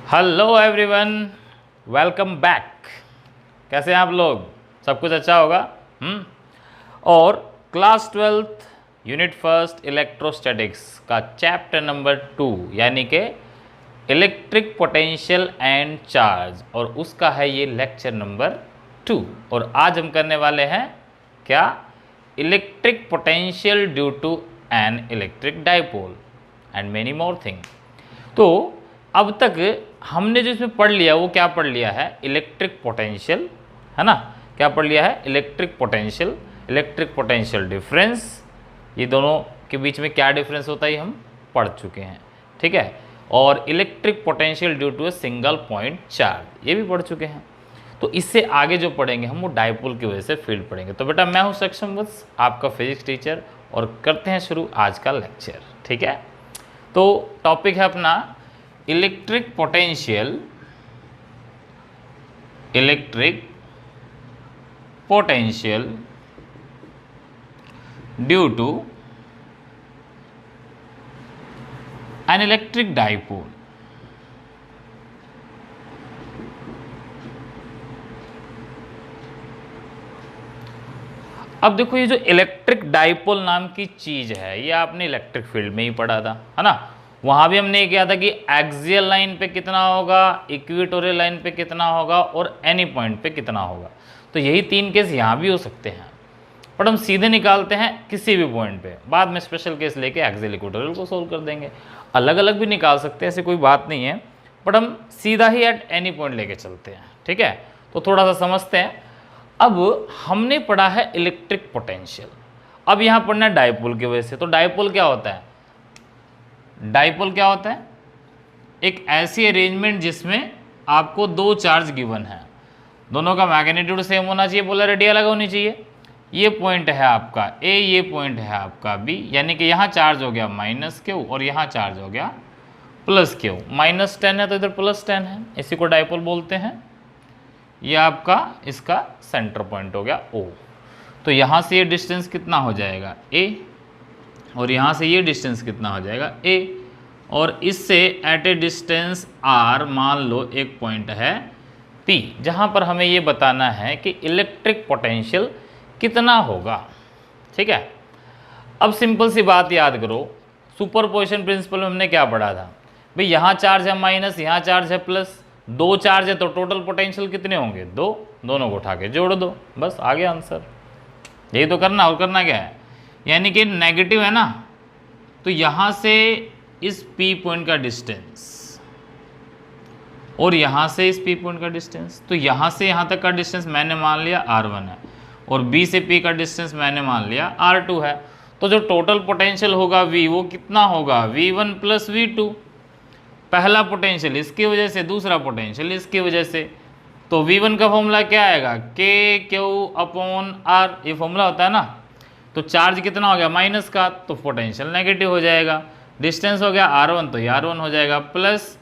Hello everyone, welcome back. कैसे हैं आप लोग? सब कुछ अच्छा होगा। और class 12th unit first electrostatics का चैप्टर नंबर 2 यानी कि इलेक्ट्रिक पोटेंशियल एंड चार्ज, और उसका है ये लेक्चर नंबर 2। और आज हम करने वाले हैं क्या? Electric potential due to an electric dipole and many more thing. तो अब तक हमने जो इसमें पढ़ लिया वो क्या पढ़ लिया है? इलेक्ट्रिक पोटेंशियल, है ना? क्या पढ़ लिया है? Electric potential difference. ये दोनों के बीच में क्या डिफरेंस होता है ये हम पढ़ चुके हैं, ठीक है। और electric potential due to a single point charge ये भी पढ़ चुके हैं। तो इससे आगे जो पढ़ेंगे हम वो डाइपोल की वजह से फील्ड पढ़ेंगे। तो बेटा मैं हूँ सक्षम वत्स, आपका फिजिक्स टीचर, और करते हैं शुरू आज का लेक्चर, ठीक है। तो टॉपिक है अपना electric potential due to an electric dipole. अब देखो, ये जो इलेक्ट्रिक डाइपोल नाम की चीज है ये आपने इलेक्ट्रिक फील्ड में ही पढ़ा था, है ना। वहां भी हमने ये किया था कि एक्सियल लाइन पे कितना होगा, इक्वेटोरियल लाइन पे कितना होगा, और एनी पॉइंट पे कितना होगा। तो यही तीन केस यहाँ भी हो सकते हैं, बट हम सीधे निकालते हैं किसी भी पॉइंट पे। बाद में स्पेशल केस लेके एक्सियल इक्वेटोरियल को सोल्व कर देंगे। अलग अलग भी निकाल सकते हैं, ऐसी कोई बात नहीं है, बट हम सीधा ही एट एनी पॉइंट लेके चलते हैं, ठीक है। तो थोड़ा सा समझते हैं। अब हमने पढ़ा है इलेक्ट्रिक पोटेंशियल, अब यहाँ पढ़ना है डाइपोल की वजह से। तो डाइपोल क्या होता है? डाइपोल क्या होता है? एक ऐसी अरेंजमेंट जिसमें आपको दो चार्ज गिवन है, दोनों का मैग्नीट्यूड सेम होना चाहिए, पोलैरिटी अलग होनी चाहिए। ये पॉइंट है आपका ए, ये पॉइंट है आपका बी, यानी कि यहाँ चार्ज हो गया -Q और यहाँ चार्ज हो गया +Q। -10 है तो इधर +10 है, इसी को डाइपोल बोलते हैं। ये आपका इसका सेंटर पॉइंट हो गया O। तो यहाँ से ये डिस्टेंस कितना हो जाएगा A, और यहाँ से ये डिस्टेंस कितना हो जाएगा A, और इससे एट ए डिस्टेंस R मान लो एक पॉइंट है P, जहाँ पर हमें ये बताना है कि इलेक्ट्रिक पोटेंशियल कितना होगा, ठीक है। अब सिंपल सी बात याद करो, सुपरपोजिशन प्रिंसिपल में हमने क्या पढ़ा था भाई? यहाँ चार्ज है माइनस, यहाँ चार्ज है प्लस, दो चार्ज है तो टोटल पोटेंशियल कितने होंगे? दो। दोनों को उठा के जोड़ दो, बस आ गया आंसर। यही तो करना, और करना क्या है? यानी कि नेगेटिव है ना, तो यहाँ से इस P पॉइंट का डिस्टेंस और यहाँ से इस P पॉइंट का डिस्टेंस, तो यहाँ से यहाँ तक का डिस्टेंस मैंने मान लिया R1 है, और B से P का डिस्टेंस मैंने मान लिया R2 है। तो जो टोटल पोटेंशियल होगा V, वो कितना होगा? V1 + V2। पहला पोटेंशियल इसकी वजह से, दूसरा पोटेंशियल इसकी वजह से। तो V1 का फॉर्मूला क्या आएगा? KQ/R, ये फॉर्मूला होता है ना। तो चार्ज कितना हो गया? माइनस का, तो पोटेंशियल नेगेटिव हो जाएगा। डिस्टेंस हो गया R1, तो ये R1 हो जाएगा प्लस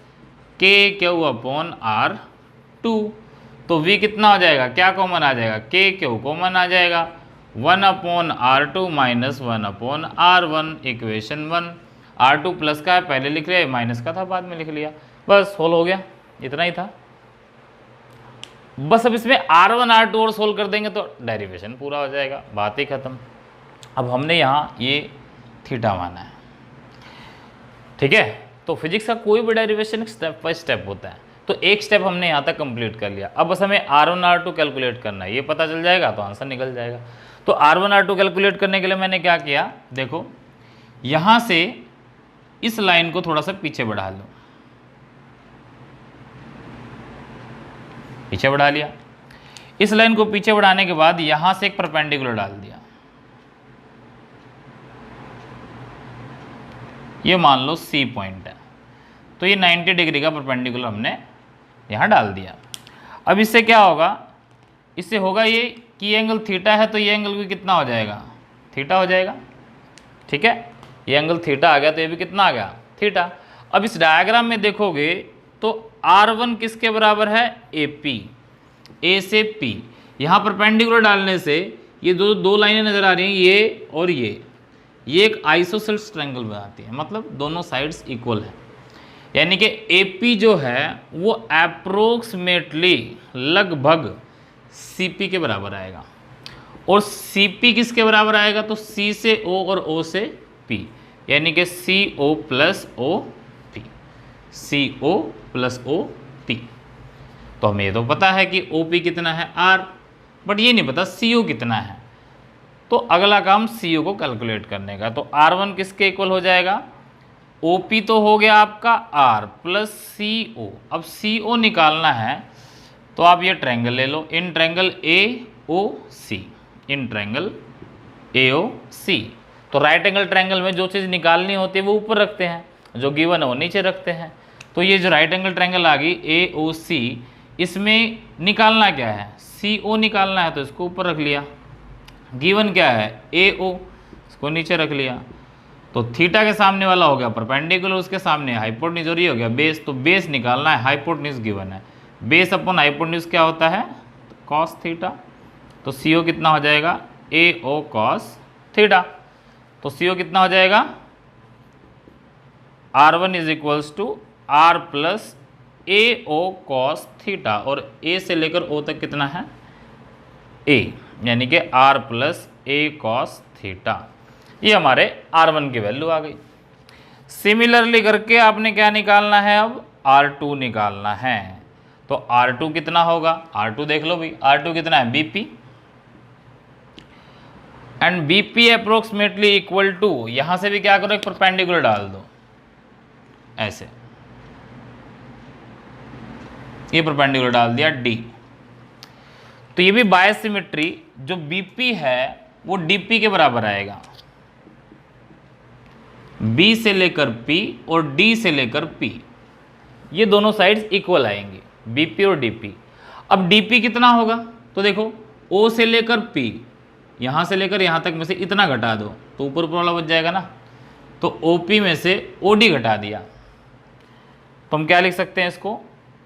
KQ/R2। तो V कितना हो जाएगा? क्या कॉमन आ जाएगा? KQ कॉमन आ जाएगा। 1/R2 - 1/R1 equation 1। R2 plus का है पहले लिख लिया, माइनस का था बाद में लिख लिया, बस सोल्व हो गया। इतना ही था बस। अब इसमें R1 R2 और सोल्व कर देंगे तो डेरिवेशन पूरा हो जाएगा, बात ही खत्म। अब हमने यहाँ ये थीटा माना है, ठीक है। तो फिजिक्स का कोई भी डेरिवेशन स्टेप बाय स्टेप होता है, तो एक स्टेप हमने यहाँ तक कंप्लीट कर लिया। अब बस हमें R1 R2 कैलकुलेट करना है, ये पता चल जाएगा तो आंसर निकल जाएगा। तो R1 R2 कैलकुलेट करने के लिए मैंने क्या किया, देखो यहाँ से इस लाइन को थोड़ा सा पीछे बढ़ा लो, पीछे बढ़ा लिया। इस लाइन को पीछे बढ़ाने के बाद यहां से एक परपेंडिकुलर डाल दिया, ये मान लो C पॉइंट है, तो ये 90 डिग्री का परपेंडिकुलर हमने यहां डाल दिया। अब इससे क्या होगा? इससे होगा ये कि एंगल थीटा है, तो ये एंगल भी कितना हो जाएगा? थीटा हो जाएगा, ठीक है। ये एंगल थीटा आ गया, तो ये भी कितना आ गया? थीटा। अब इस डायग्राम में देखोगे तो R1 किसके बराबर है? AP, A से P। यहाँ परपेंडिकुलर डालने से ये दो लाइनें नजर आ रही हैं, ये और ये एक आइसोसेलेस ट्रायंगल बनाती है, मतलब दोनों साइड्स इक्वल है। यानी कि AP जो है वो अप्रोक्सीमेटली लगभग CP के बराबर आएगा। और CP किसके बराबर आएगा? तो C से O और O से P, यानी कि CO plus OP, CO plus OP। तो हमें ये तो पता है कि OP कितना है R, बट ये नहीं पता CO कितना है। तो अगला काम CO को कैलकुलेट करने का। तो R1 किसके इक्वल हो जाएगा? OP तो हो गया आपका R प्लस CO। अब CO निकालना है तो आप ये ट्रायंगल ले लो, in triangle AOC, in triangle AOC। तो राइट एंगल ट्रायंगल में जो चीज़ निकालनी होती है वो ऊपर रखते हैं, जो गिवन है वो नीचे रखते हैं। तो ये जो राइट एंगल ट्रायंगल आ गई AOC, इसमें निकालना क्या है? CO निकालना है, तो इसको ऊपर रख लिया। गिवन क्या है? AO, इसको नीचे रख लिया। तो थीटा के सामने वाला हो गया परपेंडिकुलर, उसके सामने हाइपोटेन्यूज, और ये हो गया बेस। तो बेस निकालना है, हाइपोटेन्यूज गिवन है। बेस अपॉन हाइपोटेन्यूज क्या होता है? Cos theta. तो CO कितना हो जाएगा? AO cos theta. तो CO कितना हो जाएगा? R1 is equals to R plus AO cos theta, और A से लेकर O तक कितना है? A, यानी कि R plus A cos theta. ये हमारे R1 की वैल्यू आ गई। सिमिलरली करके आपने क्या निकालना है? अब R2 निकालना है। तो R2 कितना होगा? R2 देख लो भाई, R2 कितना है? BP, and BP approximately equal to, यहां से भी क्या करो, एक परपेंडिकुलर डाल दो ऐसे, ये परपेंडिकुलर डाल दिया D। तो ये भी बायसिमेट्री, जो BP है वो DP के बराबर आएगा। B से लेकर P और D से लेकर P, ये दोनों साइड्स इक्वल आएंगी, BP और DP। अब DP कितना होगा? तो देखो O से लेकर P, यहाँ से लेकर यहाँ तक में से इतना घटा दो तो ऊपर ऊपर वाला बच जाएगा ना। तो OP में से OD घटा दिया तो हम क्या लिख सकते हैं इसको?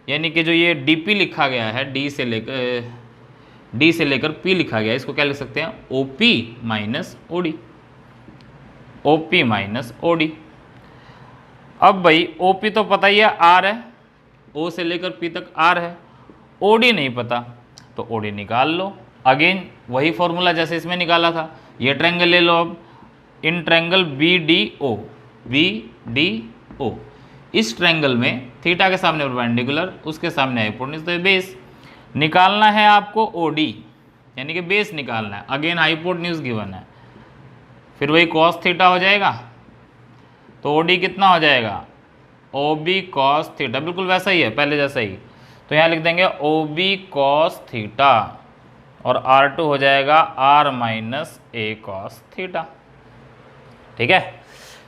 यानी कि जो ये DP लिखा गया है, D से लेकर P लिखा गया है, इसको क्या लिख सकते हैं? OP minus OD, OP minus OD। अब भाई OP तो पता ही है R है, O से लेकर P तक R है, OD नहीं पता, तो OD निकाल लो। अगेन वही फॉर्मूला जैसे इसमें निकाला था, ये ट्रायंगल ले लो। अब इन ट्रायंगल BDO, इस ट्रायंगल में थीटा के सामने परपेंडिकुलर, उसके सामने हाइपोटेन्यूज, तो बेस निकालना है आपको OD, यानी कि बेस निकालना है। अगेन हाइपोटेन्यूज गिवन है, फिर वही कॉस थीटा हो जाएगा। तो OD कितना हो जाएगा? OB कॉस थीटा, बिल्कुल वैसा ही है पहले जैसा ही। तो यहाँ लिख देंगे OB कॉस थीटा, और R2 हो जाएगा R minus A cos theta. ठीक है,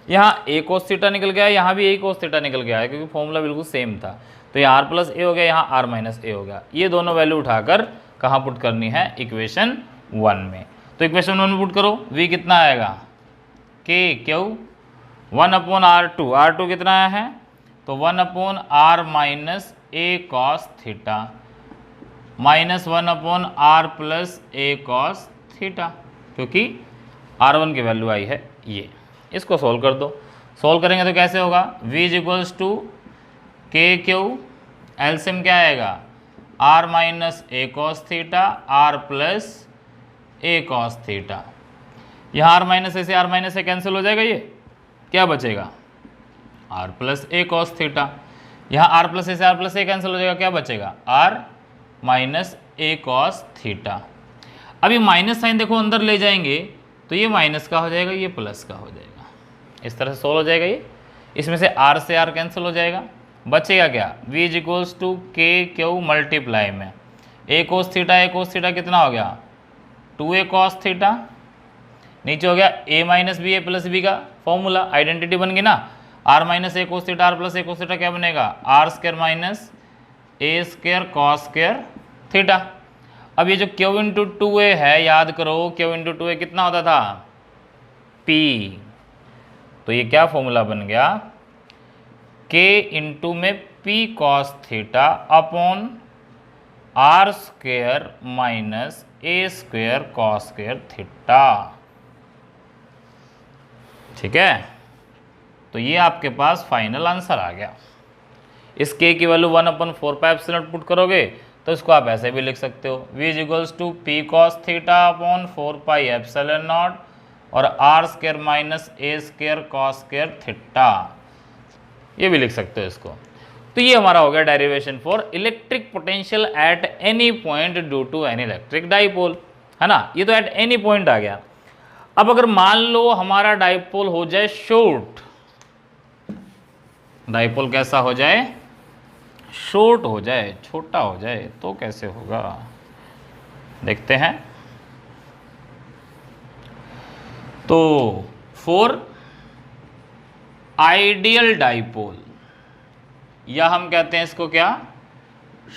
यहाँ A कॉस थीटा निकल गया, यहाँ भी A कॉस थीटा निकल गया है, क्योंकि फॉर्मूला बिल्कुल सेम था। तो यहाँ R प्लस A हो गया, यहाँ R माइनस A हो गया। ये दोनों वैल्यू उठाकर कहाँ पुट करनी है? इक्वेशन 1 में। तो इक्वेशन 1 में पुट करो, V कितना आएगा? KQ 1/R2, R2 कितना आया है? तो 1/R minus A cos theta minus 1/R plus A cos theta, क्योंकि R1 की वैल्यू आई है ये। इसको सोल्व कर दो। सोल्व करेंगे तो कैसे होगा? V is equals to KQ, LCM क्या आएगा? R minus A cos theta, R plus A cos theta. यहाँ R माइनस A से R माइनस A कैंसिल हो जाएगा, ये क्या बचेगा? R plus A cos theta. यहाँ R प्लस A से R प्लस A कैंसिल हो जाएगा, क्या बचेगा? R minus A cos theta. अब ये माइनस साइन देखो अंदर ले जाएंगे तो ये माइनस का हो जाएगा, ये प्लस का हो जाएगा। इस तरह से सोल्व हो जाएगा ये। इसमें से R से R कैंसिल हो जाएगा, बचेगा क्या? V is equals to KQ multiply में A कोस थीटा कितना हो गया? 2A cos theta. नीचे हो गया A minus B, A plus B का फॉर्मूला, आइडेंटिटी बन गई ना। R minus A cos theta, R plus A cos theta क्या बनेगा? R square minus A square cos square theta. अब ये जो Q इंटू 2A है, याद करो Q इंटू 2A कितना होता था? P। तो ये क्या फॉर्मूला बन गया? K इंटू में P cos theta upon R square minus A square cos square theta. ठीक है, तो ये आपके पास फाइनल आंसर आ गया। इस k की वैल्यू 1/4πε पुट करोगे तो इसको आप ऐसे भी लिख सकते हो, v is equals to P cos theta upon 4πε0 और R square minus A square cos square theta, ये भी लिख सकते हो इसको। तो ये हमारा हो गया derivation for electric potential at any point due to an electric dipole, है ना। ये तो एट एनी पॉइंट आ गया। अब अगर मान लो हमारा डाइपोल हो जाए शॉर्ट, डाइपोल कैसा हो जाए, शॉर्ट हो जाए, छोटा हो जाए, तो कैसे होगा देखते हैं। तो फॉर आइडियल डाइपोल, या हम कहते हैं इसको क्या,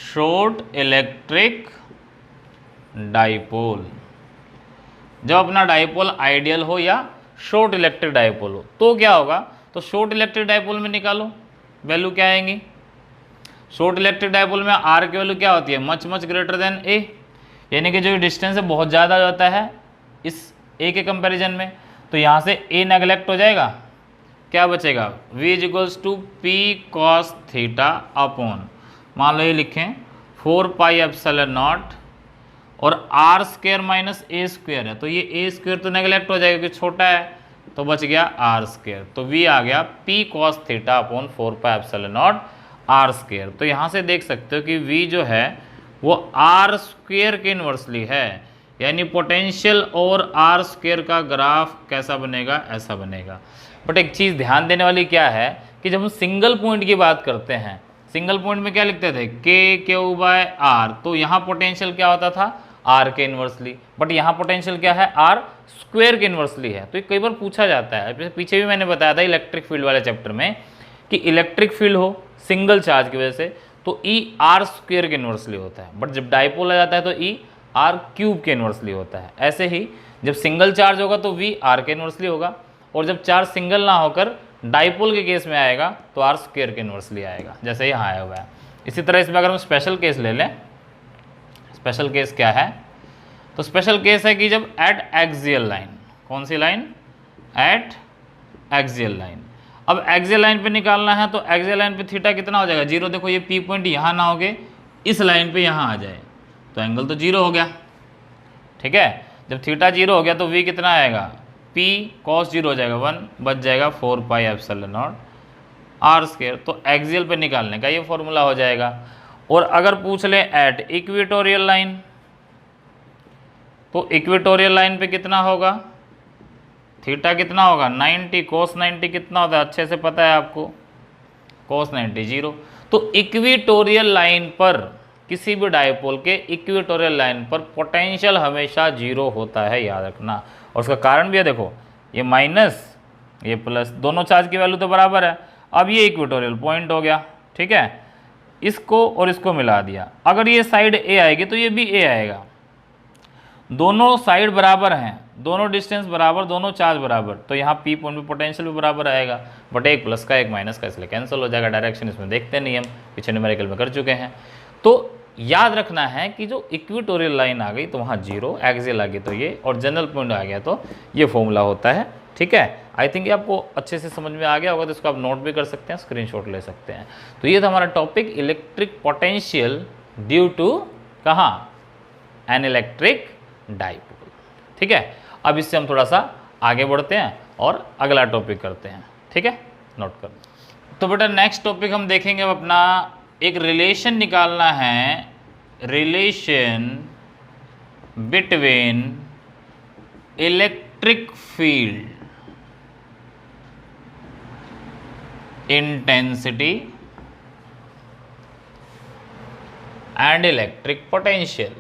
शॉर्ट इलेक्ट्रिक डाइपोल, जब अपना डाइपोल आइडियल हो या शॉर्ट इलेक्ट्रिक डाइपोल हो तो क्या होगा, तो शॉर्ट इलेक्ट्रिक डाइपोल में निकालो वैल्यू क्या आएंगी। शॉर्ट इलेक्ट्रिक डाइपोल में आर की वैल्यू क्या होती है, मच मच ग्रेटर देन ए, यानी कि जो डिस्टेंस है बहुत ज़्यादा होता है इस ए के कंपैरिजन में, तो यहाँ से ए नेगलेक्ट हो जाएगा, क्या बचेगा, v is equals to P cos theta upon, मान लो ये लिखें 4πε0 और R square minus A square है, तो ये ए स्क्वायर तो नेगलेक्ट हो जाएगा क्योंकि छोटा है, तो बच गया आर स्क्वायर, तो v आ गया P cos theta upon 4πε0 R square. तो यहाँ से देख सकते हो कि v जो है वो आर स्क्वायर के इन्वर्सली है, यानी पोटेंशियल और आर स्क्वायर का ग्राफ कैसा बनेगा, ऐसा बनेगा। बट एक चीज़ ध्यान देने वाली क्या है कि जब हम सिंगल पॉइंट की बात करते हैं, सिंगल पॉइंट में क्या लिखते थे, के क्यू बाय आर, तो यहाँ पोटेंशियल क्या होता था, आर के इन्वर्सली, बट यहाँ पोटेंशियल क्या है, आर स्क्वायर के इन्वर्सली है। तो ये कई बार पूछा जाता है, पीछे भी मैंने बताया था इलेक्ट्रिक फील्ड वाले चैप्टर में कि इलेक्ट्रिक फील्ड हो सिंगल चार्ज की वजह से तो ई आर स्क्वायर के इन्वर्सली होता है, बट जब डाइपोल आ जाता है तो ई आर क्यूब के इन्वर्सली होता है। ऐसे ही जब सिंगल चार्ज होगा तो वी आर के इन्वर्सली होगा, और जब चार्ज सिंगल ना होकर डाइपोल के केस में आएगा तो आर स्क्वायर के इन्वर्सली आएगा, जैसे यहाँ आया हुआ है। इसी तरह इसमें अगर हम स्पेशल केस ले लें, स्पेशल केस क्या है, तो स्पेशल केस है कि जब एट एक्सियल लाइन, कौन सी लाइन, एट एक्सियल लाइन। अब एक्सियल लाइन पे निकालना है तो एक्सियल लाइन पे थीटा कितना हो जाएगा, जीरो। देखो ये पी पॉइंट यहाँ ना होगे, इस लाइन पे यहाँ आ जाए तो एंगल तो जीरो हो गया, ठीक है। जब थीटा जीरो हो गया तो वी कितना आएगा, पी कॉस जीरो हो जाएगा 1, बच जाएगा 4πε0 आर स्क्वायर। तो एक्सियल पे निकालने का ये फॉर्मूला हो जाएगा। और अगर पूछ ले एट इक्वेटोरियल लाइन, तो इक्वेटोरियल लाइन पे कितना होगा, थीटा कितना होगा 90, कोस 90 कितना होता है, अच्छे से पता है आपको, कोस 90 जीरो। तो इक्वेटोरियल लाइन पर, किसी भी डायपोल के इक्वेटोरियल लाइन पर पोटेंशियल हमेशा जीरो होता है, याद रखना। और उसका कारण भी है, देखो ये माइनस ये प्लस, दोनों चार्ज की वैल्यू तो बराबर है। अब ये इक्वेटोरियल पॉइंट हो गया, ठीक है, इसको और इसको मिला दिया। अगर ये साइड ए आएगी तो ये भी ए आएगा, दोनों साइड बराबर हैं, दोनों डिस्टेंस बराबर, दोनों चार्ज बराबर, तो यहाँ पी पॉइंट में पोटेंशियल भी बराबर आएगा, बट एक प्लस का एक माइनस का, इसलिए कैंसिल हो जाएगा। डायरेक्शन इसमें देखते नहीं, हम पीछे न्यूमेरिकल में कर चुके हैं। तो याद रखना है कि जो इक्वेटोरियल लाइन आ गई तो वहाँ जीरो, एक्सियल आ गई तो ये, और जनरल पॉइंट आ गया तो ये फॉर्मूला होता है, ठीक है। आई थिंक ये आपको अच्छे से समझ में आ गया होगा, तो इसको आप नोट भी कर सकते हैं, स्क्रीनशॉट ले सकते हैं। तो ये था हमारा topic, electric potential due to कहाँ, एन इलेक्ट्रिक डाइपोल, ठीक है। अब इससे हम थोड़ा सा आगे बढ़ते हैं और अगला टॉपिक करते हैं, ठीक है, नोट कर। तो बेटा नेक्स्ट टॉपिक हम देखेंगे, अब अपना एक रिलेशन निकालना है, relation between electric field intensity and electric potential.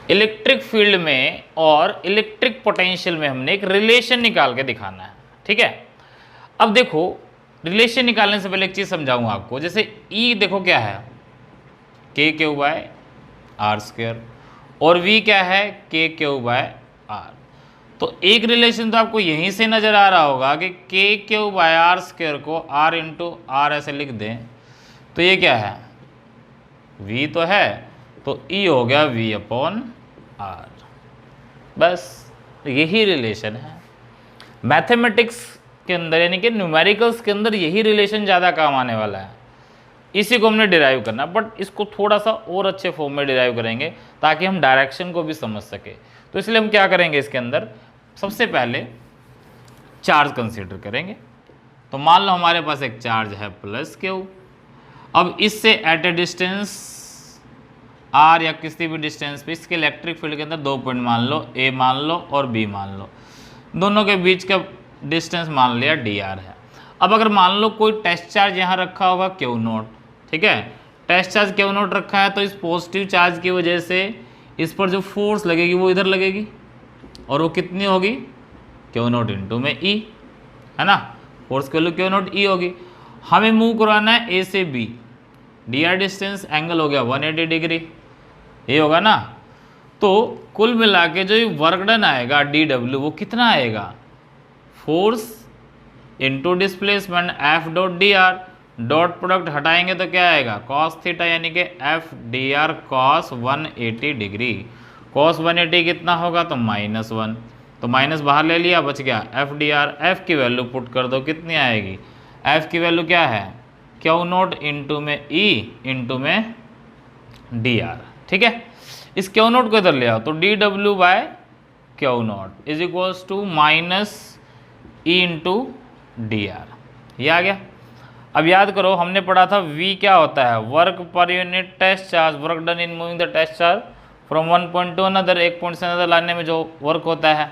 Electric field में और इलेक्ट्रिक पोटेंशियल में हमने एक रिलेशन निकाल के दिखाना है, ठीक है। अब देखो रिलेशन निकालने से पहले एक चीज समझाऊंगा आपको, जैसे E देखो क्या है, के क्यू बाय आर स्क्वायर, और V क्या है, के क्यू बाय आर। तो एक रिलेशन तो आपको यहीं से नजर आ रहा होगा कि के क्यू बाय आर स्क्वायर को आर इंटू आर ऐसे लिख दें, तो ये क्या है, V तो है, तो E हो गया V अपॉन आर, बस यही रिलेशन है। मैथमेटिक्स के अंदर यानी कि न्यूमेरिकल्स के अंदर यही रिलेशन ज़्यादा काम आने वाला है, इसी को हमने डिराइव करना, बट इसको थोड़ा सा और अच्छे फॉर्म में डिराइव करेंगे ताकि हम डायरेक्शन को भी समझ सके। तो इसलिए हम क्या करेंगे, इसके अंदर सबसे पहले चार्ज कंसीडर करेंगे। तो मान लो हमारे पास एक चार्ज है प्लस क्यू, अब इससे एट ए डिस्टेंस आर या किसी भी डिस्टेंस पे इसके इलेक्ट्रिक फील्ड के अंदर 2 पॉइंट मान लो, ए मान लो और बी मान लो, दोनों के बीच का डिस्टेंस मान लिया डी आर है। अब अगर मान लो कोई टेस्ट चार्ज यहाँ रखा होगा क्यू नोट, ठीक है, टेस्ट चार्ज क्यू नोट रखा है, तो इस पॉजिटिव चार्ज की वजह से इस पर जो फोर्स लगेगी वो इधर लगेगी, और वो कितनी होगी, क्यू नोट इंटू में ई, है ना, फोर्स की वैल्यू क्यू नोट ई होगी। हमें मूव करवाना है ए से B, D R distance, angle हो गया 180 डिग्री, ये होगा ना। तो कुल मिला के जो वर्क डन आएगा डी डब्ल्यू वो कितना आएगा, force into displacement F dot D R, dot product हटाएंगे तो क्या आएगा, कॉस थीटा, यानी कि F D R cos 180 degree. Cos 180 कितना होगा, तो -1, तो माइनस बाहर ले लिया, बच गया एफ डी आर। एफ की वैल्यू पुट कर दो, कितनी आएगी, एफ की वैल्यू क्या है, क्यू नोट इंटू में ई इंटू में डी आर, ठीक है। इस क्यू नोट को इधर ले आओ, तो D W by Q naught is equals to minus E into D R, ये आ गया। अब याद करो हमने पढ़ा था V क्या होता है, work per unit test charge, work done in moving the test charge from one point to another, एक पॉइंट से अनदर लाने में जो वर्क होता है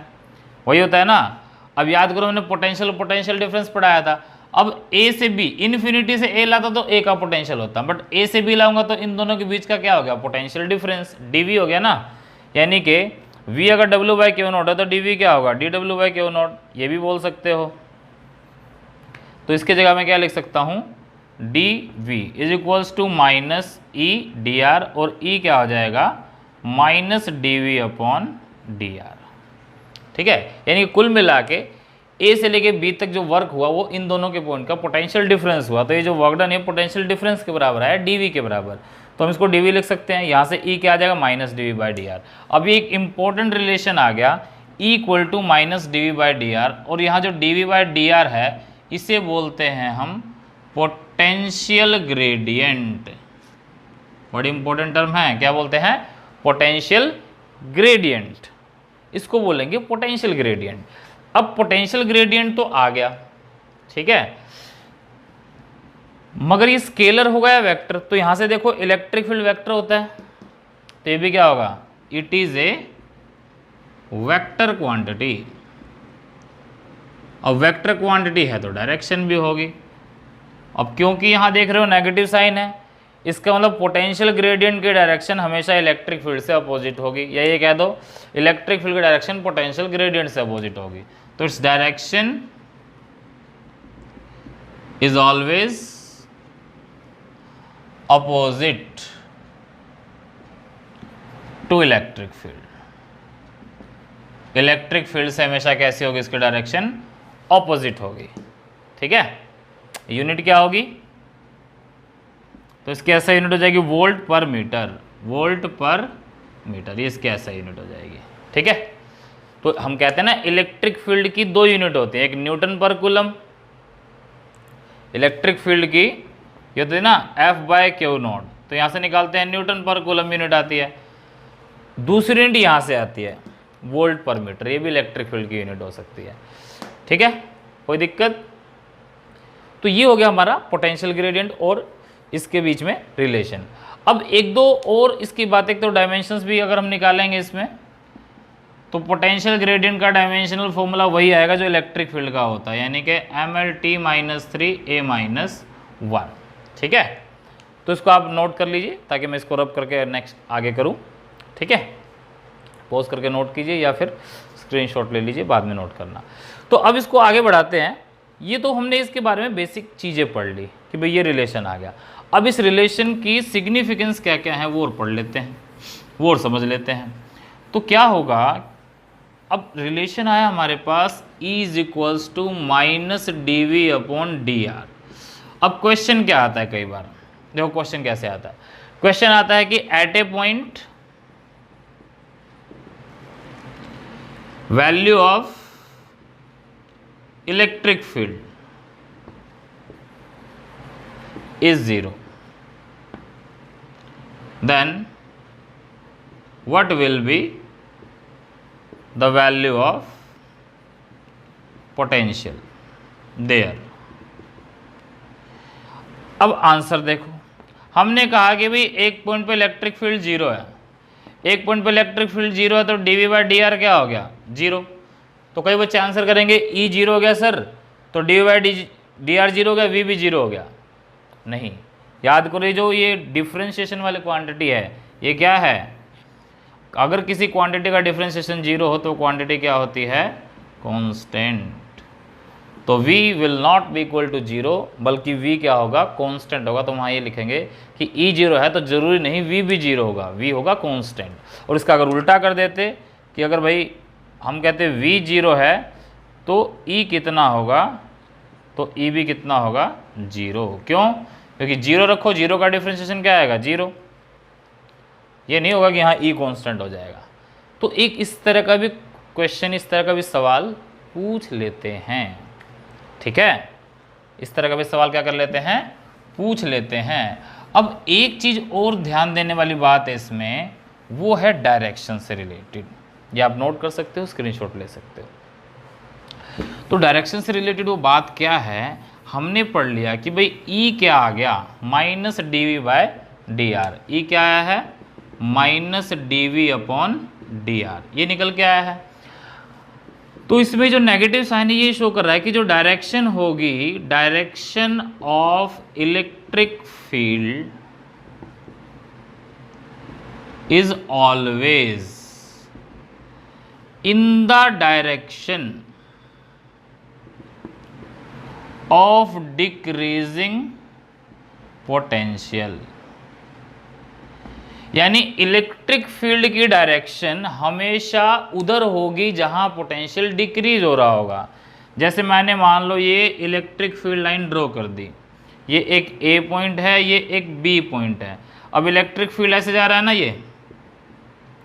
वही होता है ना। अब याद करो हमने पोटेंशियल डिफरेंस पढ़ाया था। अब A से B, इन्फिनिटी से A लाता तो A का पोटेंशियल होता, बट A से B लाऊंगा तो इन दोनों के बीच का क्या हो गया, पोटेंशियल डिफरेंस, dV हो गया ना। यानी कि V अगर W बाई क्यू नोट है तो dV क्या होगा, dW बाई क्यू नोट, ये भी बोल सकते हो। तो इसके जगह मैं क्या लिख सकता हूँ, dV is equals to minus E D R, और E क्या हो जाएगा, minus dV upon D R, ठीक है। यानी कुल मिला के ए से लेके बी तक जो वर्क हुआ वो इन दोनों के पॉइंट का पोटेंशियल डिफरेंस हुआ, तो ये जो वर्क डन है पोटेंशियल डिफरेंस के बराबर है, डीवी के बराबर। तो हम इसको डीवी लिख सकते हैं, यहाँ से ई क्या आ जाएगा, minus D V by D R. अब ये एक इंपॉर्टेंट रिलेशन आ गया, E equal to minus D V by D R, और यहाँ जो डीवी बाई डी आर है इसे बोलते हैं हम पोटेंशियल ग्रेडियंट। बड़ी इंपॉर्टेंट टर्म है, क्या बोलते हैं, पोटेंशियल ग्रेडियंट, इसको बोलेंगे पोटेंशियल ग्रेडियंट। अब पोटेंशियल ग्रेडियंट तो आ गया, ठीक है, मगर ये स्केलर हो गया वेक्टर, तो यहां से देखो इलेक्ट्रिक फील्ड वेक्टर होता है, तो ये भी क्या होगा, it is a vector quantity. अब वेक्टर क्वांटिटी है तो डायरेक्शन भी होगी। अब क्योंकि यहां देख रहे हो नेगेटिव साइन है, इसका मतलब पोटेंशियल ग्रेडियंट की डायरेक्शन हमेशा इलेक्ट्रिक फील्ड से अपोजिट होगी, या ये कह दो इलेक्ट्रिक फील्ड की डायरेक्शन पोटेंशियल ग्रेडियंट से अपोजिट होगी। तो its direction is always opposite to electric field. Electric field से हमेशा कैसी होगी, इसकी डायरेक्शन ऑपोजिट होगी, ठीक है। यूनिट क्या होगी, तो इसकी ऐसा यूनिट हो जाएगी वोल्ट पर मीटर, वोल्ट पर मीटर, ये इसकी ऐसा यूनिट हो जाएगी, ठीक है। तो हम कहते हैं ना इलेक्ट्रिक फील्ड की 2 यूनिट होती है, एक न्यूटन पर कूलम, इलेक्ट्रिक फील्ड की ये होती है ना एफ बाय क्यू नोट, तो यहाँ से निकालते हैं न्यूटन पर कूलम यूनिट आती है। दूसरी यूनिट यहाँ से आती है वोल्ट पर मीटर, ये भी इलेक्ट्रिक फील्ड की यूनिट हो सकती है, ठीक है, कोई दिक्कत। तो ये हो गया हमारा पोटेंशियल ग्रेडियंट और इसके बीच में रिलेशन। अब एक दो और इसकी बातें, तो डायमेंशंस भी अगर हम निकालेंगे इसमें, तो पोटेंशियल ग्रेडियंट का डायमेंशनल फॉर्मूला वही आएगा जो इलेक्ट्रिक फील्ड का होता है, यानी कि MLT-3A-1, ठीक है। तो इसको आप नोट कर लीजिए ताकि मैं इसको रब करके नेक्स्ट आगे करूं, ठीक है। पॉज करके नोट कीजिए या फिर स्क्रीनशॉट ले लीजिए, बाद में नोट करना। तो अब इसको आगे बढ़ाते हैं। ये तो हमने इसके बारे में बेसिक चीज़ें पढ़ ली कि भाई ये रिलेशन आ गया। अब इस रिलेशन की सिग्निफिकेंस क्या क्या है वो और पढ़ लेते हैं, वो और समझ लेते हैं। तो क्या होगा, अब रिलेशन आया हमारे पास E is equals to minus D upon D R. अब क्वेश्चन क्या आता है, कई बार देखो क्वेश्चन कैसे आता है, क्वेश्चन आता है कि at a point value of electric field is 0, then what will be the value of potential there? अब आंसर देखो, हमने कहा कि भाई एक पॉइंट पे इलेक्ट्रिक फील्ड 0 है, एक पॉइंट पे इलेक्ट्रिक फील्ड 0 है, तो dV बाई डी आर क्या हो गया 0। तो कई बच्चे आंसर करेंगे E 0 हो गया सर, तो dV बाई डी आर 0 हो गया, V भी 0 हो गया। नहीं, याद करो जो ये डिफ्रेंशिएशन वाली क्वांटिटी है ये क्या है, अगर किसी क्वांटिटी का डिफ्रेंशिएशन 0 हो तो क्वांटिटी क्या होती है कांस्टेंट। तो v will not be equal to 0, बल्कि v क्या होगा कांस्टेंट होगा। तो वहाँ ये लिखेंगे कि E 0 है तो जरूरी नहीं v भी 0 होगा, v होगा कांस्टेंट। और इसका अगर उल्टा कर देते कि अगर भाई हम कहते v 0 है तो E कितना होगा, तो E भी कितना होगा 0। क्यों? क्योंकि 0 रखो, 0 का डिफ्रेंशिएशन क्या आएगा 0। ये नहीं होगा कि हाँ E कांस्टेंट हो जाएगा। तो एक इस तरह का भी क्वेश्चन, इस तरह का भी सवाल पूछ लेते हैं, ठीक है। इस तरह का भी सवाल क्या कर लेते हैं, पूछ लेते हैं। अब एक चीज़ और ध्यान देने वाली बात है इसमें, वो है डायरेक्शन से रिलेटेड। ये आप नोट कर सकते हो, स्क्रीनशॉट ले सकते हो। तो डायरेक्शन से रिलेटेड वो बात क्या है, हमने पढ़ लिया कि भाई E क्या आ गया minus D V by D R. E क्या आया है minus D V upon D R, ये निकल के आया है। तो इसमें जो नेगेटिव साइन है ये शो कर रहा है कि जो डायरेक्शन होगी, direction of electric field is always in the direction of decreasing potential. यानी इलेक्ट्रिक फील्ड की डायरेक्शन हमेशा उधर होगी जहां पोटेंशियल डिक्रीज हो रहा होगा। जैसे मैंने मान लो ये इलेक्ट्रिक फील्ड लाइन ड्रॉ कर दी, ये एक ए पॉइंट है, ये एक बी पॉइंट है। अब इलेक्ट्रिक फील्ड ऐसे जा रहा है ना, ये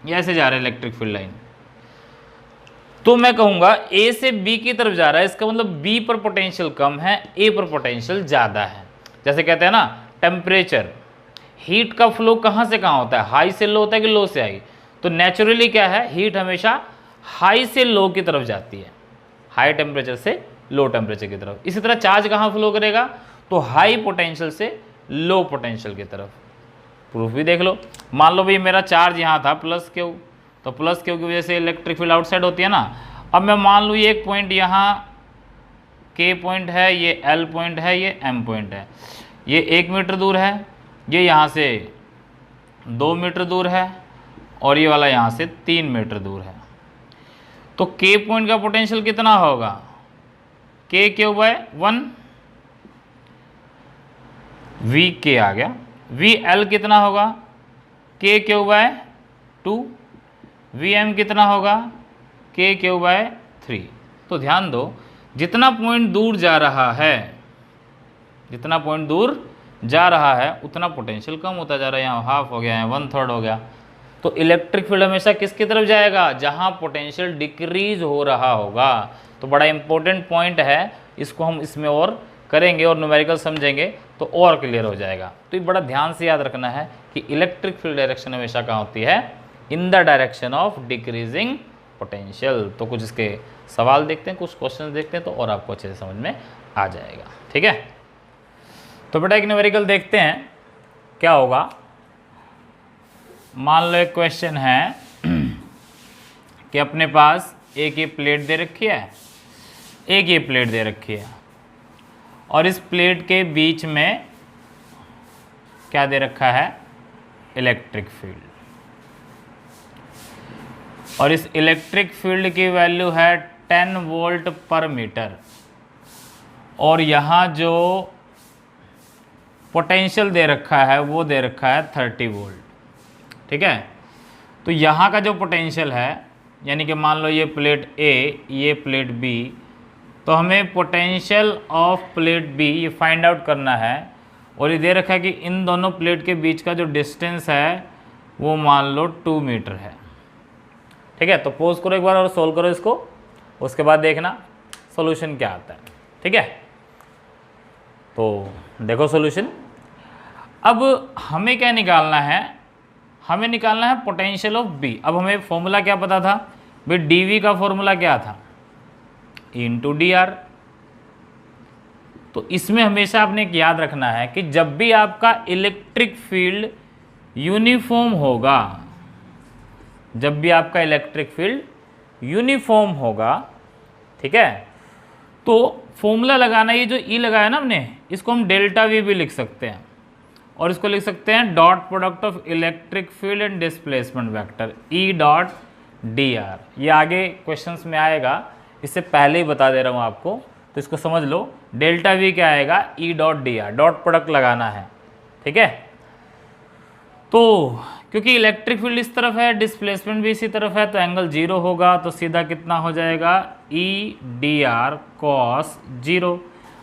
ऐसे जा रहा है इलेक्ट्रिक फील्ड लाइन, तो मैं कहूंगा ए से बी की तरफ जा रहा है, इसका मतलब बी पर पोटेंशियल कम है, ए पर पोटेंशियल ज़्यादा है। जैसे कहते हैं ना टेम्परेचर, हीट का फ्लो कहाँ से कहाँ होता है, हाई से लो होता है कि लो से हाई। तो नेचुरली क्या है, हीट हमेशा हाई से लो की तरफ जाती है, हाई टेम्परेचर से लो टेम्परेचर की तरफ। इसी तरह चार्ज कहाँ फ्लो करेगा, तो हाई पोटेंशियल से लो पोटेंशियल की तरफ। प्रूफ भी देख लो, मान लो भाई मेरा चार्ज यहाँ था प्लस क्यू, तो प्लस क्यू की वजह से इलेक्ट्रिक फील्ड आउटसाइड होती है ना। अब मैं मान लूँ ये एक पॉइंट यहाँ के पॉइंट है, ये एल पॉइंट है, ये एम पॉइंट है, ये 1 मीटर दूर है, ये यहाँ से 2 मीटर दूर है, और ये वाला यहाँ से 3 मीटर दूर है। तो के पॉइंट का पोटेंशियल कितना होगा, के क्यू बाय 1, वी के आ गया। वी एल कितना होगा, के क्यू बाय 2, वी एम कितना होगा, के क्यू बाय 3। तो ध्यान दो, जितना पॉइंट दूर जा रहा है, जितना पॉइंट दूर जा रहा है उतना पोटेंशियल कम होता जा रहा है। यहाँ हाफ हो गया, यहाँ 1/3 हो गया। तो इलेक्ट्रिक फील्ड हमेशा किसकी तरफ जाएगा, जहाँ पोटेंशियल डिक्रीज हो रहा होगा। तो बड़ा इंपॉर्टेंट पॉइंट है, इसको हम इसमें और करेंगे और न्यूमेरिकल समझेंगे तो और क्लियर हो जाएगा। तो ये बड़ा ध्यान से याद रखना है कि इलेक्ट्रिक फील्ड डायरेक्शन हमेशा कहाँ होती है, in the direction of decreasing potential. तो कुछ इसके सवाल देखते हैं, कुछ क्वेश्चन देखते हैं, तो और आपको अच्छे से समझ में आ जाएगा, ठीक है। तो बेटा एक न्यूमेरिकल देखते हैं क्या होगा। मान लो एक क्वेश्चन है कि अपने पास एक ये प्लेट दे रखी है, एक ये प्लेट दे रखी है, और इस प्लेट के बीच में क्या दे रखा है, इलेक्ट्रिक फील्ड। और इस इलेक्ट्रिक फील्ड की वैल्यू है 10 वोल्ट पर मीटर, और यहाँ जो पोटेंशियल दे रखा है वो दे रखा है 30 वोल्ट, ठीक है। तो यहाँ का जो पोटेंशियल है, यानी कि मान लो ये प्लेट ए, ये प्लेट बी, तो हमें पोटेंशियल ऑफ प्लेट बी ये फाइंड आउट करना है। और ये दे रखा है कि इन दोनों प्लेट के बीच का जो डिस्टेंस है वो मान लो 2 मीटर है, ठीक है। तो पोज करो एक बार और सोल्व करो इसको, उसके बाद देखना सॉल्यूशन क्या आता है। ठीक है, तो देखो सॉल्यूशन। अब हमें क्या निकालना है, हमें निकालना है पोटेंशियल ऑफ बी। अब हमें फॉर्मूला क्या पता था भाई, डीवी का फॉर्मूला क्या था, इंटू डी आर। तो इसमें हमेशा आपने एक याद रखना है कि जब भी आपका इलेक्ट्रिक फील्ड यूनिफॉर्म होगा, जब भी आपका इलेक्ट्रिक फील्ड यूनिफॉर्म होगा, ठीक है, तो फॉर्मूला लगाना, ये जो ई लगाया ना हमने, इसको हम डेल्टा वी भी लिख सकते हैं, और इसको लिख सकते हैं dot product of electric field and displacement vector, E dot D R. ये आगे क्वेश्चंस में आएगा, इससे पहले ही बता दे रहा हूँ आपको, तो इसको समझ लो। डेल्टा वी क्या आएगा, E dot D R, dot product लगाना है। ठीक है, तो क्योंकि इलेक्ट्रिक फील्ड इस तरफ है, डिस्प्लेसमेंट भी इसी तरफ है, तो एंगल 0 होगा, तो सीधा कितना हो जाएगा, ई डी आर कॉस 0।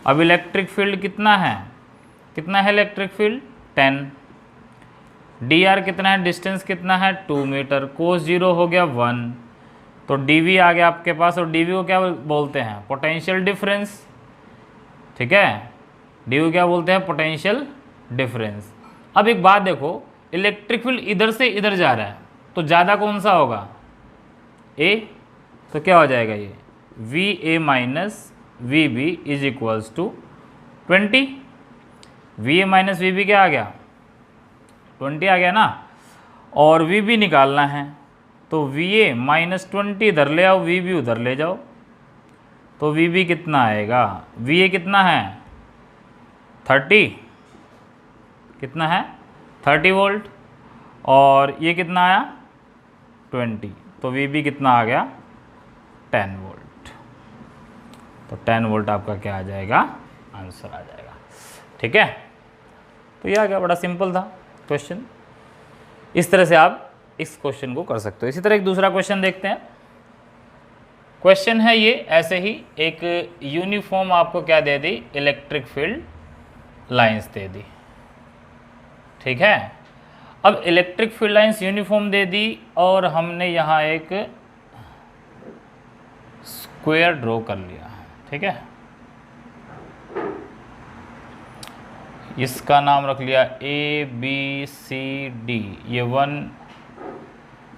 अब इलेक्ट्रिक फील्ड कितना है, कितना है इलेक्ट्रिक फील्ड 10, डी आर कितना है, डिस्टेंस कितना है 2 मीटर, कोस 0 हो गया 1, तो डी वी आ गया आपके पास। और डी वी को क्या बोलते हैं, पोटेंशियल डिफरेंस। ठीक है, डी वी क्या बोलते हैं, पोटेंशियल डिफरेंस। अब एक बात देखो, इलेक्ट्रिक फील्ड इधर से इधर जा रहा है, तो ज़्यादा कौन सा होगा, ए, तो क्या हो जाएगा ये V A minus V B is equals to 20। V A minus V B क्या आ गया, 20 आ गया ना, और वी बी निकालना है, तो वी ए माइनस 20 इधर ले आओ, वी बी उधर ले जाओ, तो वी बी कितना आएगा, वी ए कितना है 30, कितना है 30 वोल्ट, और ये कितना आया 20, तो वी बी कितना आ गया 10 वोल्ट। तो 10 वोल्ट आपका क्या आ जाएगा, आंसर आ जाएगा। ठीक है, तो ये आ गया, बड़ा सिंपल था क्वेश्चन। इस तरह से आप इस क्वेश्चन को कर सकते हो। इसी तरह एक दूसरा क्वेश्चन देखते हैं। क्वेश्चन है ये ऐसे ही, एक यूनिफॉर्म आपको क्या दे दी, इलेक्ट्रिक फील्ड लाइंस दे दी। ठीक है, अब इलेक्ट्रिक फील्ड लाइंस यूनिफॉर्म दे दी, और हमने यहाँ एक स्क्वायर ड्रॉ कर लिया। ठीक है, इसका नाम रख लिया ए बी सी डी, ये 1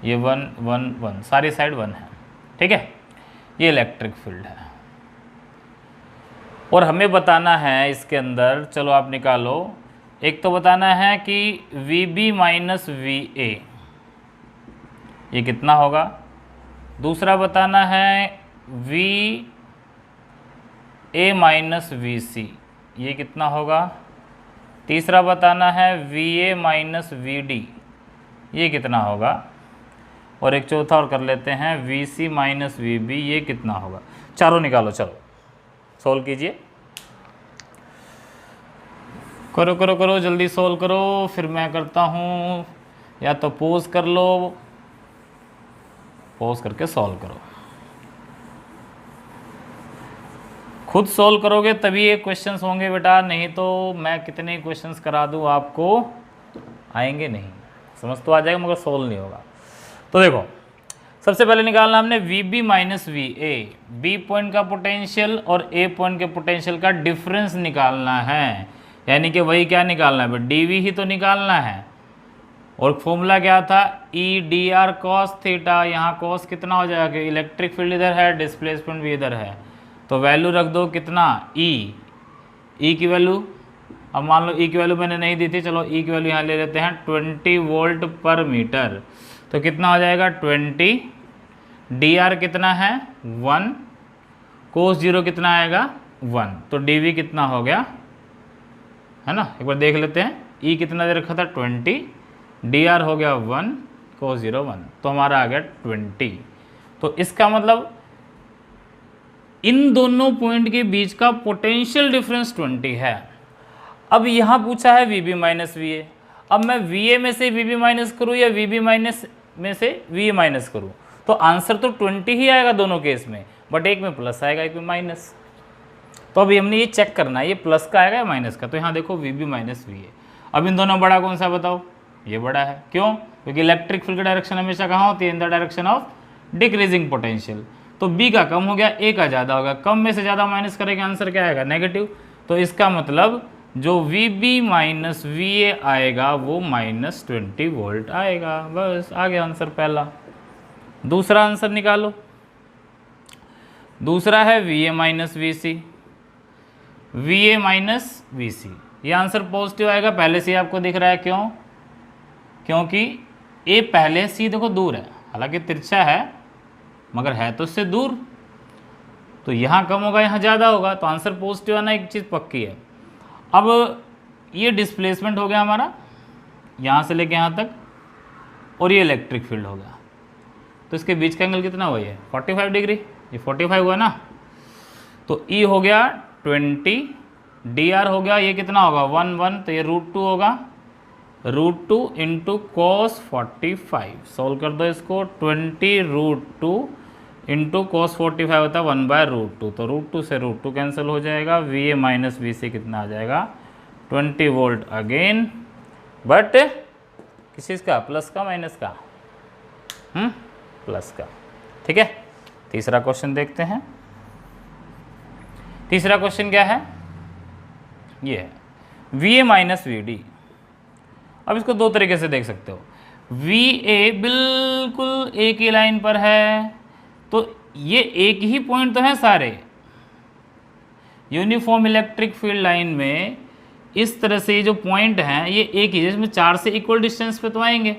1 1, सारी साइड 1 है। ठीक है, ये इलेक्ट्रिक फील्ड है, और हमें बताना है इसके अंदर, चलो आप निकालो, एक तो बताना है कि V B minus V A ये कितना होगा, दूसरा बताना है V A minus V C ये कितना होगा, तीसरा बताना है V A minus V D ये कितना होगा, और एक चौथा और कर लेते हैं V C minus V B ये कितना होगा। चारों निकालो, चलो सोल्व कीजिए, करो करो करो, जल्दी सोल्व करो, फिर मैं करता हूँ, या तो पॉज कर लो, पॉज करके सोल्व करो। खुद सोल्व करोगे तभी ये क्वेश्चंस होंगे बेटा, नहीं तो मैं कितने क्वेश्चंस करा दूँ आपको आएंगे नहीं, समझ तो आ जाएगा मगर सोल्व नहीं होगा। तो देखो, सबसे पहले निकालना हमने V B minus V A, B point का पोटेंशियल और ए पॉइंट के पोटेंशियल का डिफरेंस निकालना है, यानी कि वही क्या निकालना है, डी वी ही तो निकालना है। और फॉर्मूला क्या था, ई डी आर कॉस थीटा, यहाँ कॉस कितना हो जाएगा, इलेक्ट्रिक फील्ड इधर है, डिस्प्लेसमेंट भी इधर है, तो वैल्यू रख दो कितना, ई की वैल्यू, अब मान लो ई की वैल्यू मैंने नहीं दी थी, चलो ई की वैल्यू यहाँ ले लेते हैं 20 वोल्ट पर मीटर, तो कितना हो जाएगा 20, डी आर कितना है 1, कोस 0 कितना आएगा 1, तो डी वी कितना हो गया, है ना, एक बार देख लेते हैं, ई कितना दे रखा था 20, डी आर हो गया 1, कोस 0 1, तो हमारा आ गया 20। तो इसका मतलब इन दोनों पॉइंट के बीच का पोटेंशियल डिफरेंस 20 है। अब यहाँ पूछा है V B minus V A, अब मैं वी ए में से वी बी माइनस करूँ या वी बी माइनस में से वी ए माइनस करूँ, तो आंसर तो 20 ही आएगा दोनों केस में, बट एक में प्लस आएगा एक में माइनस। तो अभी हमने ये चेक करना है ये प्लस का आएगा या माइनस का, तो यहाँ देखो V B minus V A. अब इन दोनों बड़ा कौन सा बताओ, ये बड़ा है, क्यों, क्योंकि इलेक्ट्रिक फील्ड की डायरेक्शन हमेशा कहाँ होती है, in the direction of decreasing potential, तो बी का कम हो गया, ए का ज़्यादा होगा, कम में से ज़्यादा माइनस करेंगे आंसर क्या आएगा, नेगेटिव। तो इसका मतलब जो V B minus V A आएगा वो -20 वोल्ट आएगा। बस आ गया आंसर पहला। दूसरा आंसर निकालो। दूसरा है V A minus V C, V A minus V C, ये आंसर पॉजिटिव आएगा, पहले से ही आपको दिख रहा है। क्यों? क्योंकि ए पहले सी देखो दूर है, हालांकि तिरछा है मगर है तो इससे दूर, तो यहाँ कम होगा यहाँ ज़्यादा होगा, तो आंसर पॉजिटिव आना एक चीज़ पक्की है। अब ये डिस्प्लेसमेंट हो गया हमारा यहाँ से लेके यहाँ तक, और ये इलेक्ट्रिक फील्ड हो गया, तो इसके बीच का एंगल कितना हुआ, ये 45 डिग्री, ये 45 हुआ ना। तो ई हो गया 20, डी आर हो गया, ये कितना होगा 1 तो ये √2 होगा, √2 इंटू कॉस 45। सोल्व कर दो इसको, 20 √2 इंटू कॉस 45 होता है 1/√2, तो √2 से √2 कैंसिल हो जाएगा, we A minus V C कितना आ जाएगा 20 वोल्ट अगेन, बट किस चीज़ का, प्लस का माइनस का, प्लस का। ठीक है, तीसरा क्वेश्चन देखते हैं। तीसरा क्वेश्चन क्या है, ये है V A minus V D. अब इसको दो तरीके से देख सकते हो, वी ए बिल्कुल एक ही लाइन पर है, तो ये एक ही पॉइंट तो है सारे, यूनिफॉर्म इलेक्ट्रिक फील्ड लाइन में इस तरह से ये जो पॉइंट हैं ये एक ही, जिसमें 4 से इक्वल डिस्टेंस पे तो आएंगे,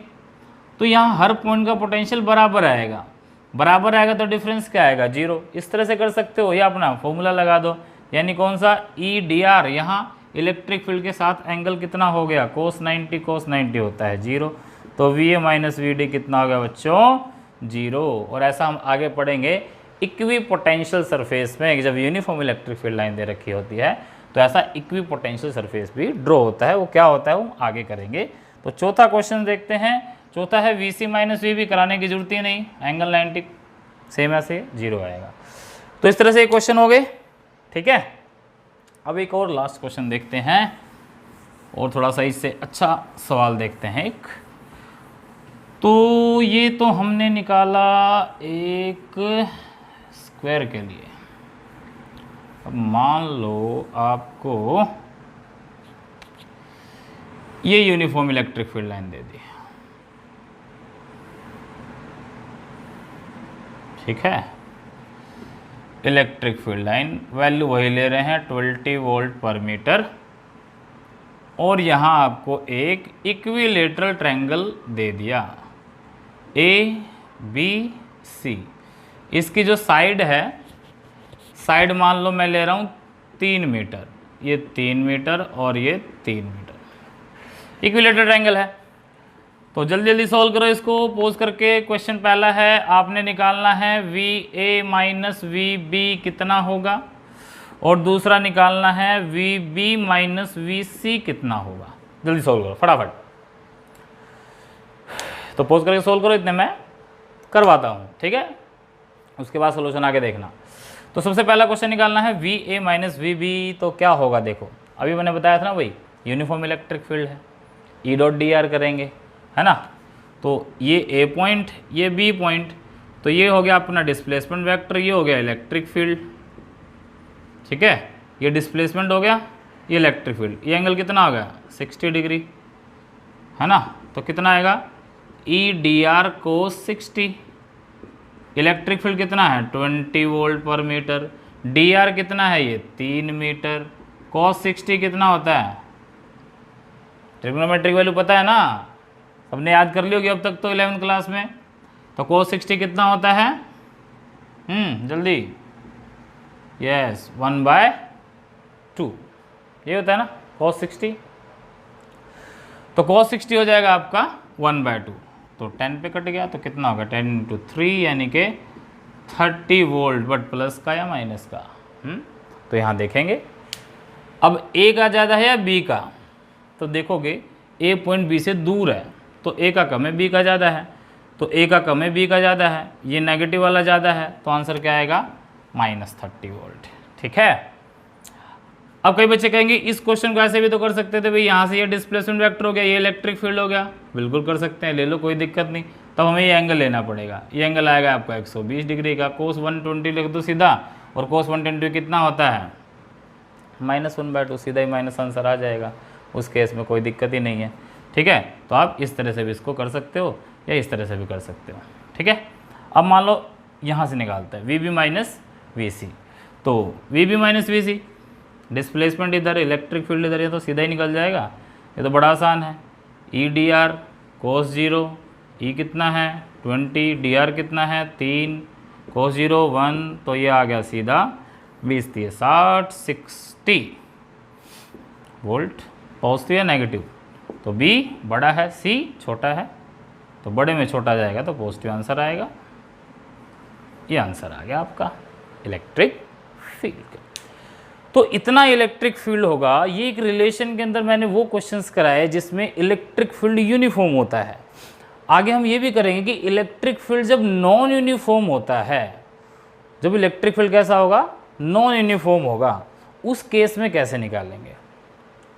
तो यहाँ हर पॉइंट का पोटेंशियल बराबर आएगा, बराबर आएगा तो डिफरेंस क्या आएगा, 0। इस तरह से कर सकते हो, या अपना फॉर्मूला लगा दो, यानी कौन सा, ई डी आर, यहाँ इलेक्ट्रिक फील्ड के साथ एंगल कितना हो गया, cos 90 होता है 0, तो V A minus V D कितना हो गया बच्चों, 0। और ऐसा हम आगे पढ़ेंगे इक्वी पोटेंशियल सरफेस में, जब यूनिफॉर्म इलेक्ट्रिक फील्ड लाइन दे रखी होती है तो ऐसा इक्वी पोटेंशियल सरफेस भी ड्रॉ होता है, वो क्या होता है वो आगे करेंगे। तो चौथा क्वेश्चन देखते हैं। चौथा है V C minus V B, कराने की जरूरत ही नहीं, एंगल 90 सेम ऐसे 0 आएगा। तो इस तरह से क्वेश्चन हो गए। ठीक है, अब एक और लास्ट क्वेश्चन देखते हैं, और थोड़ा सा इससे अच्छा सवाल देखते हैं एक। तो ये तो हमने निकाला एक स्क्वायर के लिए। अब मान लो आपको ये यूनिफॉर्म इलेक्ट्रिक फील्ड लाइन दे दी, ठीक है, इलेक्ट्रिक फील्ड लाइन वैल्यू वही ले रहे हैं 20 वोल्ट पर मीटर, और यहाँ आपको एक इक्विलेटरल ट्रायंगल दे दिया ए बी सी। इसकी जो साइड है, साइड मान लो मैं ले रहा हूँ 3 मीटर, ये 3 मीटर और ये 3 मीटर, इक्विलेटरल ट्रायंगल है। तो जल्दी जल्दी सॉल्व करो इसको पोज करके। क्वेश्चन पहला है, आपने निकालना है V A minus V B कितना होगा, और दूसरा निकालना है V B minus V C कितना होगा। जल्दी सॉल्व करो फटाफट। तो पोज करके सॉल्व करो, इतने मैं करवाता हूँ, ठीक है, उसके बाद सोल्यूशन आगे देखना। तो सबसे पहला क्वेश्चन निकालना है V A minus V B, तो क्या होगा देखो, अभी मैंने बताया था ना भाई यूनिफॉर्म इलेक्ट्रिक फील्ड है, ई डॉट डी आर करेंगे, है ना। तो ये ए पॉइंट, ये बी पॉइंट, तो ये हो गया अपना डिस्प्लेसमेंट वेक्टर, ये हो गया इलेक्ट्रिक फील्ड, ठीक है, ये डिस्प्लेसमेंट हो गया, ये इलेक्ट्रिक फील्ड, ये एंगल कितना हो गया 60 डिग्री, है ना। तो कितना आएगा ई D are cos 60, electric field कितना है 20 वोल्ट पर मीटर, डी आर कितना है ये 3 मीटर, कॉस 60 कितना होता है, ट्रिग्नोमेट्रिक वैल्यू पता है ना, सबने याद कर ली होगी अब तक तो 11th क्लास में। तो cos 60 कितना होता है, जल्दी, यस 1/2, ये होता है ना cos 60। तो cos 60 हो जाएगा आपका 1/2, तो 10 पे कट गया, तो कितना होगा 10 × 3 यानी कि 30 वोल्ट, बट प्लस का या माइनस का। तो यहाँ देखेंगे अब ए का ज़्यादा है या बी का, तो देखोगे ए पॉइंट बी से दूर है, तो ए का कम है बी का ज़्यादा है, तो ए का कम है बी का ज़्यादा है, ये नेगेटिव वाला ज़्यादा है, तो आंसर क्या आएगा -30 वोल्ट। ठीक है, अब कई बच्चे कहेंगे इस क्वेश्चन को ऐसे भी तो कर सकते थे भाई, यहाँ से ये डिस्प्लेसमेंट वेक्टर हो गया, ये इलेक्ट्रिक फील्ड हो गया। बिल्कुल कर सकते हैं, ले लो, कोई दिक्कत नहीं। तब हमें ये एंगल लेना पड़ेगा। ये एंगल आएगा आपका 120 डिग्री का। कोस 120 लिख दो सीधा, और कोस 120 कितना होता है -1/2, सीधा ही माइनस आंसर आ जाएगा। उस केस में कोई दिक्कत ही नहीं है, ठीक है। तो आप इस तरह से भी इसको कर सकते हो या इस तरह से भी कर सकते हो, ठीक है। अब मान लो यहाँ से निकालते हैं VB माइनस VC, तो VB माइनस VC डिस्प्लेसमेंट इधर, इलेक्ट्रिक फील्ड इधर, ये तो सीधा ही निकल जाएगा। ये तो बड़ा आसान है। EDR cos 0, E कितना है 20, DR कितना है 3, cos 0 1, तो ये आ गया सीधा 20 30 60 60 वोल्ट। पॉजिटिव या नेगेटिव, तो B बड़ा है, C छोटा है, तो बड़े में छोटा जाएगा तो पॉजिटिव आंसर आएगा। ये आंसर आ गया आपका इलेक्ट्रिक फील्ड। तो इतना इलेक्ट्रिक फील्ड होगा। ये एक रिलेशन के अंदर मैंने वो क्वेश्चंस कराए जिसमें इलेक्ट्रिक फील्ड यूनिफॉर्म होता है। आगे हम ये भी करेंगे कि इलेक्ट्रिक फील्ड जब नॉन यूनिफॉर्म होता है, जब इलेक्ट्रिक फील्ड कैसा होगा, नॉन यूनिफॉर्म होगा, उस केस में कैसे निकालेंगे,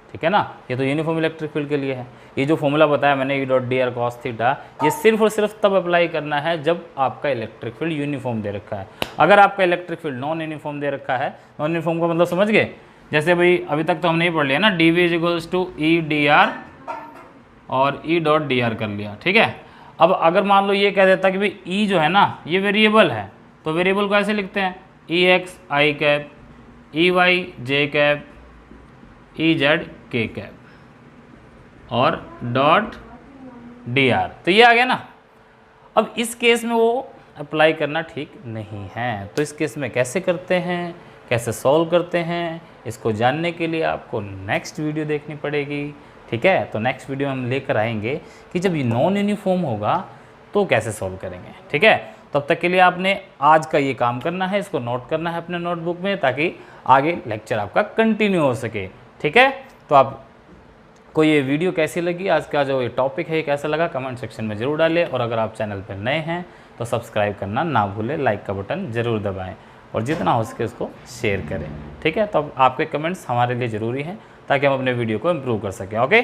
ठीक है ना। ये तो यूनिफॉर्म इलेक्ट्रिक फील्ड के लिए है। ये जो फॉर्मूला बताया मैंने E.dr cos थीटा, ये सिर्फ और सिर्फ तब अप्लाई करना है जब आपका इलेक्ट्रिक फील्ड यूनिफॉर्म दे रखा है। अगर आपका इलेक्ट्रिक फील्ड नॉन यूनिफॉर्म दे रखा है, नॉन यूनिफॉर्म का मतलब समझ गए, जैसे भाई अभी तक तो हमने ही पढ़ लिया ना, dV = E.dr और E.dr कर लिया, ठीक है। अब अगर मान लो ये कह देता कि भाई E जो है ना ये वेरिएबल है, तो वेरिएबल को ऐसे लिखते हैं EX I cap, EY J cap, EZ K cap और .dr, तो ये आ गया ना। अब इस केस में वो अप्लाई करना ठीक नहीं है, तो इस केस में कैसे करते हैं, कैसे सॉल्व करते हैं, इसको जानने के लिए आपको नेक्स्ट वीडियो देखनी पड़ेगी, ठीक है। तो नेक्स्ट वीडियो हम लेकर आएंगे कि जब ये नॉन यूनिफॉर्म होगा तो कैसे सॉल्व करेंगे, ठीक है। तब तक के लिए आपने आज का ये काम करना है, इसको नोट करना है अपने नोटबुक में, ताकि आगे लेक्चर आपका कंटिन्यू हो सके, ठीक है। तो आप को ये वीडियो कैसी लगी, आज का जो ये टॉपिक है कैसा लगा, कमेंट सेक्शन में ज़रूर डालें। और अगर आप चैनल पर नए हैं तो सब्सक्राइब करना ना भूलें, लाइक का बटन ज़रूर दबाएं और जितना हो सके उसको शेयर करें, ठीक है। तो आपके कमेंट्स हमारे लिए ज़रूरी हैं ताकि हम अपने वीडियो को इम्प्रूव कर सकें। ओके।